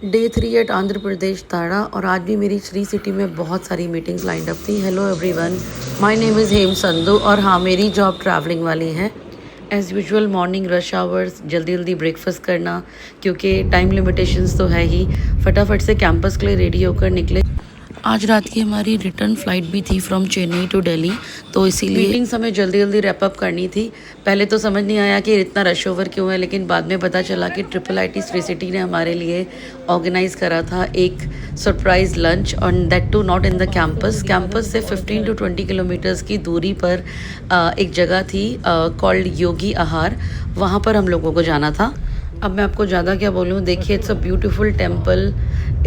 Day 3 eight Andhra Pradesh ताड़ा और आज भी मेरी श्री सिटी में बहुत सारी मीटिंग्स लाइंड अप थी। Hello everyone, my name is Hem Sandhu और हाँ, मेरी जॉब ट्रैवलिंग वाली है। As usual morning rush hours, जल्दी जल्दी ब्रेकफास्ट करना क्योंकि टाइम लिमिटेशंस तो है ही। फटाफट से कैंपस के लिए रेडी होकर निकले। आज रात की हमारी रिटर्न फ्लाइट भी थी फ्रॉम चेन्नई टू दिल्ली, तो इसीलिए मीटिंग्स हमें जल्दी जल्दी रैप अप करनी थी। पहले तो समझ नहीं आया कि इतना रश ओवर क्यों है, लेकिन बाद में पता चला कि IIIT श्री सिटी ने हमारे लिए ऑर्गेनाइज़ करा था एक सरप्राइज़ लंच, और that too not in the campus से 15 to 20 किलोमीटर्स की दूरी पर एक जगह थी कॉल्ड योगी आहार। वहाँ पर हम लोगों को जाना था। अब मैं आपको ज़्यादा क्या बोलूँ, देखिए it's a beautiful temple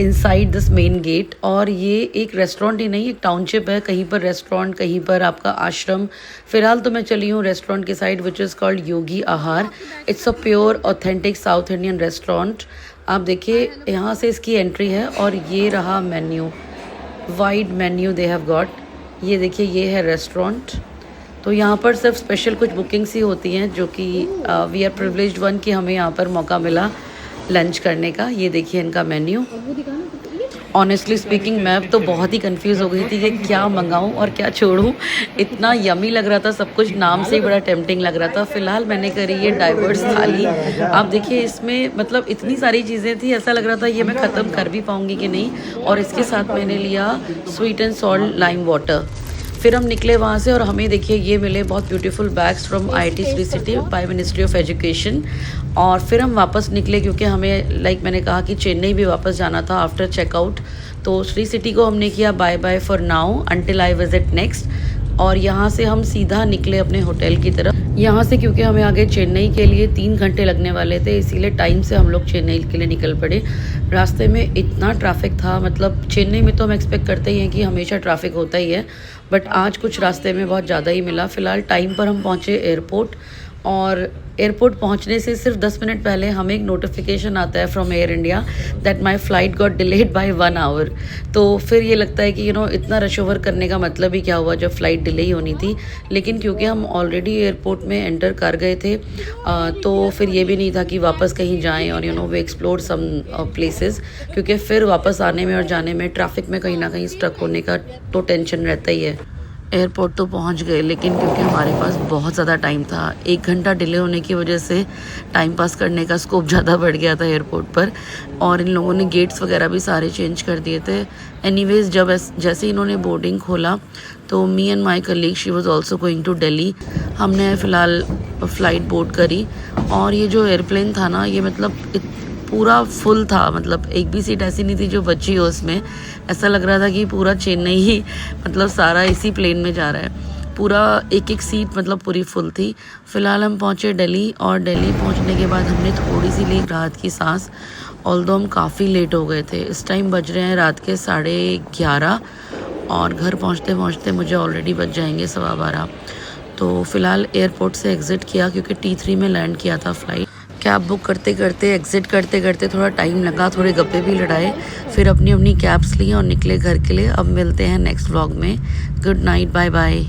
inside this main gate, और ये एक रेस्टोरेंट ही नहीं, एक टाउनशिप है। कहीं पर रेस्टोरेंट, कहीं पर आपका आश्रम। फ़िलहाल तो मैं चली हूँ रेस्टोरेंट की साइड विच इज़ कॉल्ड योगी आहार। It's a pure authentic south Indian restaurant. आप देखिए यहाँ से इसकी एंट्री है और ये रहा menu, wide menu they have got. ये देखिए, ये है रेस्टोरेंट। तो यहाँ पर सिर्फ स्पेशल कुछ बुकिंग्स ही होती हैं, जो कि वी आर प्रिविलेज्ड वन कि हमें यहाँ पर मौका मिला लंच करने का। ये देखिए इनका मेन्यू। ऑनेस्टली स्पीकिंग, मैं तो बहुत ही कंफ्यूज हो गई थी कि क्या मंगाऊं और क्या छोड़ूं। इतना यमी लग रहा था सब कुछ, नाम से ही बड़ा टेम्पटिंग लग रहा था। फिलहाल मैंने करी ये डाइवर्स थाली। आप देखिए इसमें मतलब इतनी सारी चीज़ें थी, ऐसा लग रहा था ये मैं ख़त्म कर भी पाऊंगी कि नहीं। और इसके साथ मैंने लिया sweet and salt lime water. फिर हम निकले वहाँ से और हमें देखिए ये मिले बहुत beautiful bags from IIT Shri city by ministry of education. और फिर हम वापस निकले क्योंकि हमें मैंने कहा कि चेन्नई भी वापस जाना था आफ्टर चेकआउट। तो श्री सिटी को हमने किया bye bye for now until I visit next. और यहाँ से हम सीधा निकले अपने होटल की तरफ। यहाँ से क्योंकि हमें आगे चेन्नई के लिए 3 घंटे लगने वाले थे, इसीलिए टाइम से हम लोग चेन्नई के लिए निकल पड़े। रास्ते में इतना ट्रैफिक था, मतलब चेन्नई में तो हम एक्सपेक्ट करते ही हैं कि हमेशा ट्रैफिक होता ही है, बट आज कुछ रास्ते में बहुत ज़्यादा ही मिला। फ़िलहाल टाइम पर हम पहुँचे एयरपोर्ट, और एयरपोर्ट पहुंचने से सिर्फ 10 मिनट पहले हमें एक नोटिफिकेशन आता है from Air India that my flight got delayed by 1 hour. तो फिर ये लगता है कि इतना रश ओवर करने का मतलब ही क्या हुआ जब फ़्लाइट डिले ही होनी थी। लेकिन क्योंकि हम ऑलरेडी एयरपोर्ट में एंटर कर गए थे, तो फिर ये भी नहीं था कि वापस कहीं जाएं और वे एक्सप्लोर सम प्लेसेस, क्योंकि फिर वापस आने में और जाने में ट्रैफिक में कहीं ना कहीं स्ट्रक होने का तो टेंशन रहता ही है। एयरपोर्ट तो पहुंच गए, लेकिन क्योंकि हमारे पास बहुत ज़्यादा टाइम था, 1 घंटा डिले होने की वजह से टाइम पास करने का स्कोप ज़्यादा बढ़ गया था एयरपोर्ट पर। और इन लोगों ने गेट्स वगैरह भी सारे चेंज कर दिए थे। एनीवेज, जब जैसे इन्होंने बोर्डिंग खोला तो me and my colleague, she was also going to Delhi. हमने फ़िलहाल फ़्लाइट बोर्ड करी, और ये जो एयरप्लेन था ना, ये मतलब पूरा फुल था। मतलब एक भी सीट ऐसी नहीं थी जो बची हो उसमें। ऐसा लग रहा था कि पूरा चेन्नई ही मतलब सारा इसी प्लेन में जा रहा है। पूरा एक एक सीट मतलब पूरी फुल थी। फ़िलहाल हम पहुँचे दिल्ली, और दिल्ली पहुँचने के बाद हमने थोड़ी सी ली राहत की सांस, ऑल्दो हम काफ़ी लेट हो गए थे। इस टाइम बज रहे हैं रात के 11:30, और घर पहुँचते पहुँचते मुझे ऑलरेडी बज जाएंगे 12:15। तो फ़िलहाल एयरपोर्ट से एग्ज़िट किया क्योंकि T3 में लैंड किया था फ़्लाइट। कैब बुक करते करते, एग्ज़िट करते करते थोड़ा टाइम लगा, थोड़े गप्पे भी लड़ाए, फिर अपनी अपनी कैब्स ली और निकले घर के लिए। अब मिलते हैं नेक्स्ट व्लॉग में। Good night, bye bye.